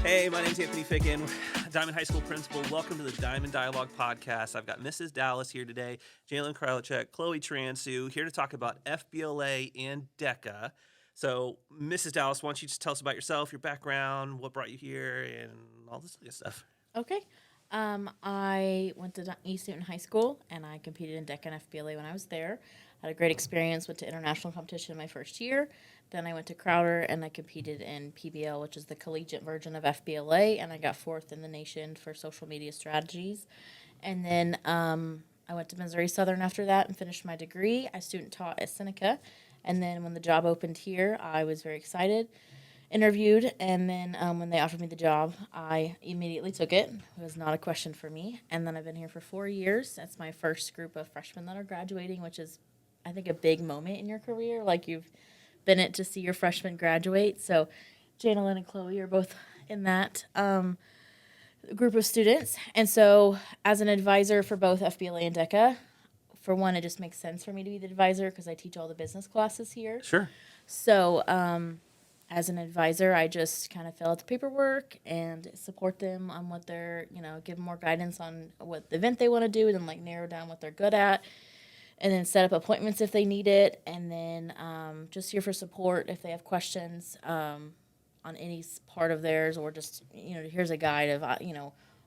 Hey, my name's Anthony Ficken, Diamond High School principal. Welcome to the Diamond Dialogue podcast. I've got Mrs. Dallas here today, Jalen Krylacek, Chloe Transu, here to talk about FBLA and DECA. So, Mrs. Dallas, why don't you just tell us about yourself, your background, what brought you here, and all this good stuff. Okay. I went to East Newton High School, and I competed in DECA and FBLA when I was there. I had a great experience, went to international competition my first year. Then I went to Crowder, and I competed in PBL, which is the collegiate version of FBLA, and I got fourth in the nation for social media strategies. And then I went to Missouri Southern after that and finished my degree. I student taught at Seneca, and then when the job opened here, I was very excited. Interviewed, and then when they offered me the job, I immediately took it. It was not a question for me. And then I've been here for 4 years. That's my first group of freshmen that are graduating, which is, I think, a big moment in your career. Like, you've been it to see your freshmen graduate. So Janelyn and Chloe are both in that group of students. And so as an advisor for both FBLA and DECA, for one, it just makes sense for me to be the advisor because I teach all the business classes here. Sure. So as an advisor, I just kind of fill out the paperwork and support them on what they're, give them more guidance on what event they want to do, and then narrow down what they're good at, and then set up appointments if they need it, and then just here for support if they have questions on any part of theirs, or just, here's a guide of,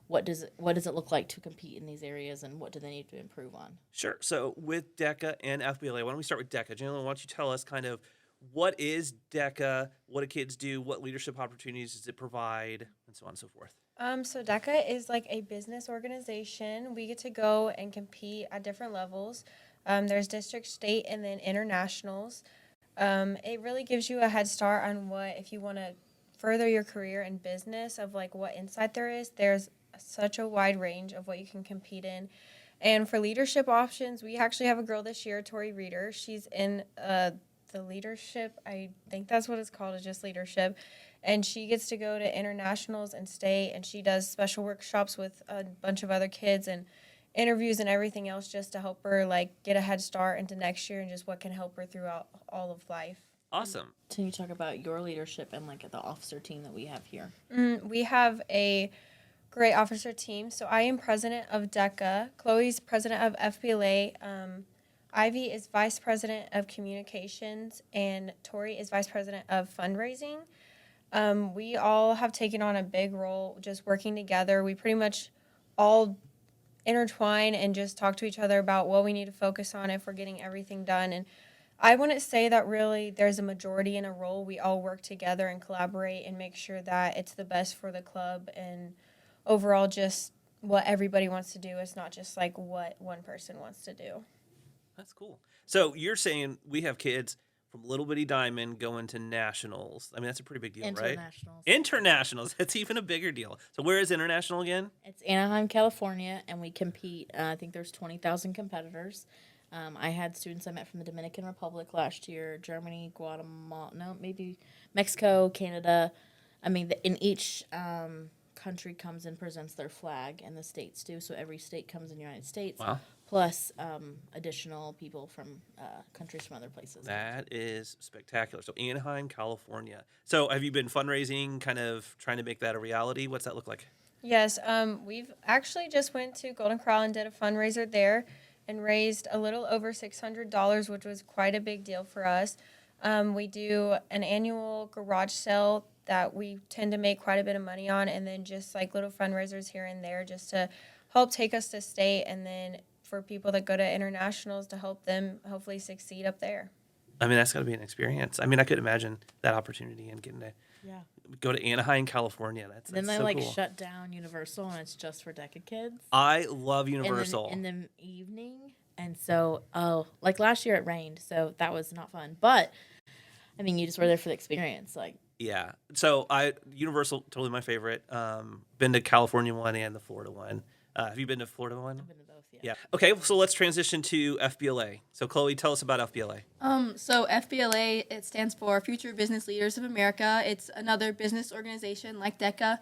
what does it look like to compete in these areas, and what do they need to improve on? Sure. So with DECA and FBLA, why don't we start with DECA? Jalen, why don't you tell us kind of what is DECA, what do kids do, what leadership opportunities does it provide, and so on and so forth? So DECA is like a business organization. We get to go and compete at different levels. There's district, state, and then internationals. It really gives you a head start on if you want to further your career in business, of what insight there is. There's such a wide range of what you can compete in. And for leadership options, we actually have a girl this year, Tori Reeder. She's in the leadership, I think that's what it's called, is just leadership. And she gets to go to internationals and state, and she does special workshops with a bunch of other kids and interviews and everything else, just to help her get a head start into next year and just what can help her throughout all of life. Awesome. Can you talk about your leadership and the officer team that we have here? We have a great officer team. So I am president of DECA. Chloe's president of FBLA. Ivy is vice president of communications, and Tori is vice president of fundraising. We all have taken on a big role just working together. We pretty much all intertwine and just talk to each other about what we need to focus on if we're getting everything done. And I wouldn't say that really there's a majority in a role. We all work together and collaborate and make sure that it's the best for the club, and overall just what everybody wants to do. It's not just what one person wants to do. That's cool. So you're saying we have kids from Little Bitty Diamond going to nationals. I mean, that's a pretty big deal, right? Internationals. That's even a bigger deal. So where is international again? It's Anaheim, California, and we compete. I think there's 20,000 competitors. I had students I met from the Dominican Republic last year, Germany, Guatemala, maybe Mexico, Canada. I mean, in each country comes and presents their flag, and the states do. So every state comes in the United States. Wow. Plus additional people from countries from other places. That is spectacular. So Anaheim, California. So have you been fundraising, kind of trying to make that a reality? What's that look like? Yes, we've actually just went to Golden Corral and did a fundraiser there and raised a little over $600, which was quite a big deal for us. We do an annual garage sale that we tend to make quite a bit of money on, and then just little fundraisers here and there just to help take us to state, and then for people that go to internationals to help them hopefully succeed up there. I mean, that's got to be an experience. I mean, I could imagine that opportunity and getting to go to Anaheim, California. That's then they so cool. shut down Universal, and it's just for DECA kids. I love Universal. In the evening, and so last year it rained, so that was not fun. But I mean, you just were there for the experience, Yeah. So Universal, totally my favorite. Been to California one and the Florida one. Have you been to Florida one? I've been to both. Yeah. Okay, so let's transition to FBLA. So Chloe, tell us about FBLA. So FBLA, it stands for Future Business Leaders of America. It's another business organization like DECA,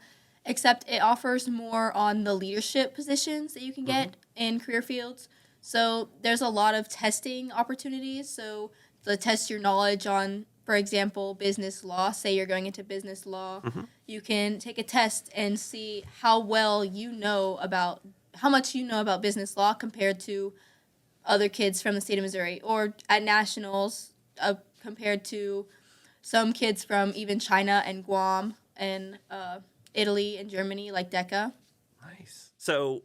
except it offers more on the leadership positions that you can get in career fields. So there's a lot of testing opportunities. So to test your knowledge on for example, business law. Say you're going into business law. You can take a test and see how much you know about business law compared to other kids from the state of Missouri, or at nationals compared to some kids from even China and Guam and Italy and Germany, like DECA. Nice. So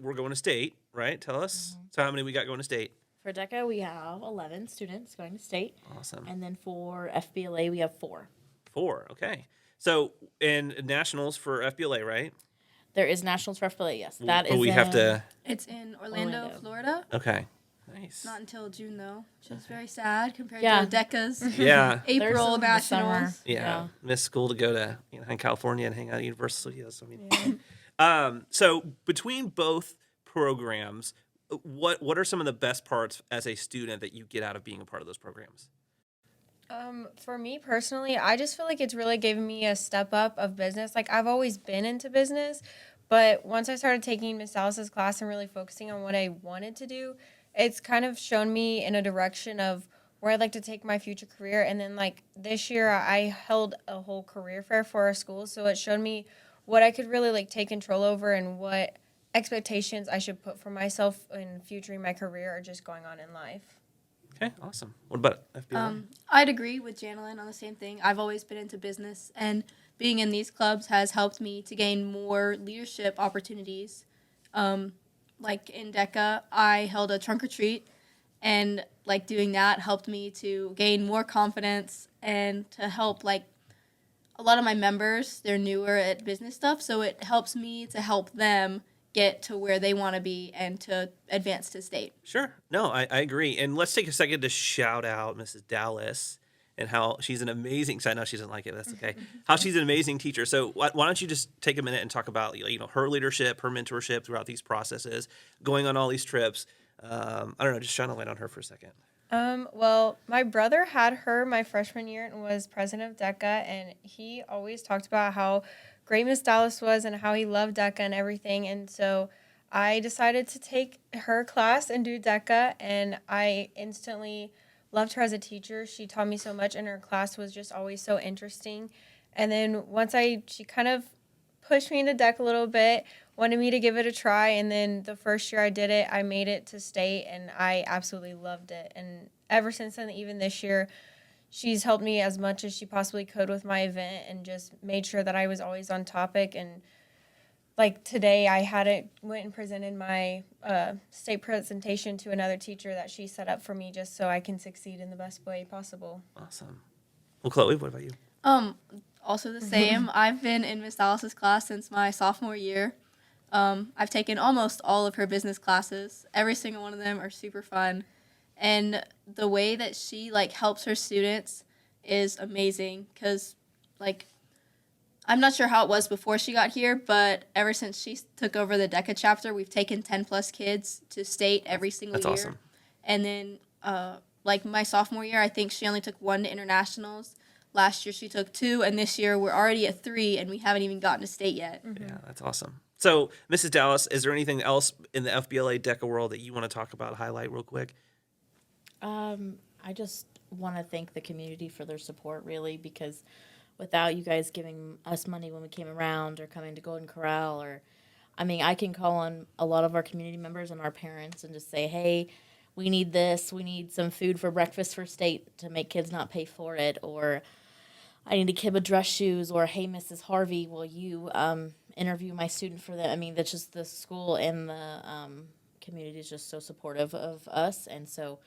we're going to state, right? Tell us. So how many we got going to state? For DECA, we have 11 students going to state. Awesome. And then for FBLA, we have 4. 4. Okay. So in nationals for FBLA, right? There is nationals for FBLA, yes. That But is we have to. It's in Orlando, Orlando. Florida. Okay. Nice. Not until June, though, which is very sad compared Yeah. to DECA's Yeah. April in the summer. nationals. Yeah. Miss school to go to in California and hang out at Universal Studios. I mean, so between both programs, what are some of the best parts as a student that you get out of being a part of those programs? For me personally, I just feel like it's really given me a step up of business. Like, I've always been into business, but once I started taking Miss Alice's class and really focusing on what I wanted to do, it's kind of shown me in a direction of where I'd like to take my future career. And then, like, this year I held a whole career fair for our school, so it showed me what I could really, like, take control over and what expectations I should put for myself in futuring my career or just going on in life. Okay, awesome. What about FBLA? I'd agree with Janelyn on the same thing. I've always been into business, and being in these clubs has helped me to gain more leadership opportunities. Like in DECA, I held a trunk or treat, and like doing that helped me to gain more confidence and to help like a lot of my members. They're newer at business stuff, so it helps me to help them get to where they want to be and to advance to state. Sure. No, I agree. And let's take a second to shout out Mrs. Dallas and how she's an amazing. So I know she doesn't like it. But that's okay. How she's an amazing teacher. So why don't you just take a minute and talk about her leadership, her mentorship throughout these processes, going on all these trips. I don't know. Just shine a light on her for a second. Well, my brother had her my freshman year and was president of DECA, and he always talked about how great Miss Dallas was and how he loved DECA and everything. And so I decided to take her class and do DECA, and I instantly loved her as a teacher. She taught me so much, and her class was just always so interesting. And then once she kind of pushed me into DECA a little bit, wanted me to give it a try, and then the first year I did it, I made it to state, and I absolutely loved it. And ever since then, even this year, she's helped me as much as she possibly could with my event and just made sure that I was always on topic. And like today, went and presented my state presentation to another teacher that she set up for me just so I can succeed in the best way possible. Awesome. Well, Chloe, what about you? Also the same. I've been in Miss Dallas's class since my sophomore year. I've taken almost all of her business classes. Every single one of them are super fun. And the way that she, helps her students is amazing because, I'm not sure how it was before she got here, but ever since she took over the DECA chapter, we've taken 10-plus kids to state every single year. That's awesome. And then, my sophomore year, I think she only took 1 to internationals. Last year, she took 2, and this year, we're already at 3, and we haven't even gotten to state yet. Mm-hmm. Yeah, that's awesome. So, Mrs. Dallas, is there anything else in the FBLA DECA world that you want to talk about, highlight real quick? I just want to thank the community for their support, really, because without you guys giving us money when we came around or coming to Golden Corral I can call on a lot of our community members and our parents and just say, hey, we need this. We need some food for breakfast for state to make kids not pay for it. Or I need a kid with dress shoes. Or, hey, Mrs. Harvey, will you interview my student for that? That's just the school and the community is just so supportive of us. And so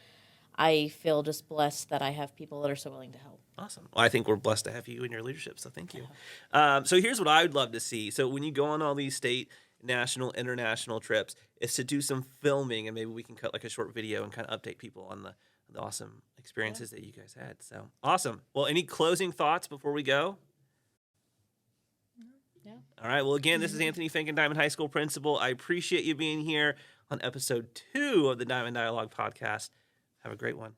I feel just blessed that I have people that are so willing to help. Awesome. Well, I think we're blessed to have you in your leadership, so thank you. So here's what I would love to see. So when you go on all these state, national, international trips, is to do some filming, and maybe we can cut a short video and kind of update people on the awesome experiences that you guys had. So awesome. Well, any closing thoughts before we go? Yeah. All right. Well, again, this is Anthony Finken, Diamond High School principal. I appreciate you being here on episode 2 of the Diamond Dialogue podcast. Have a great one.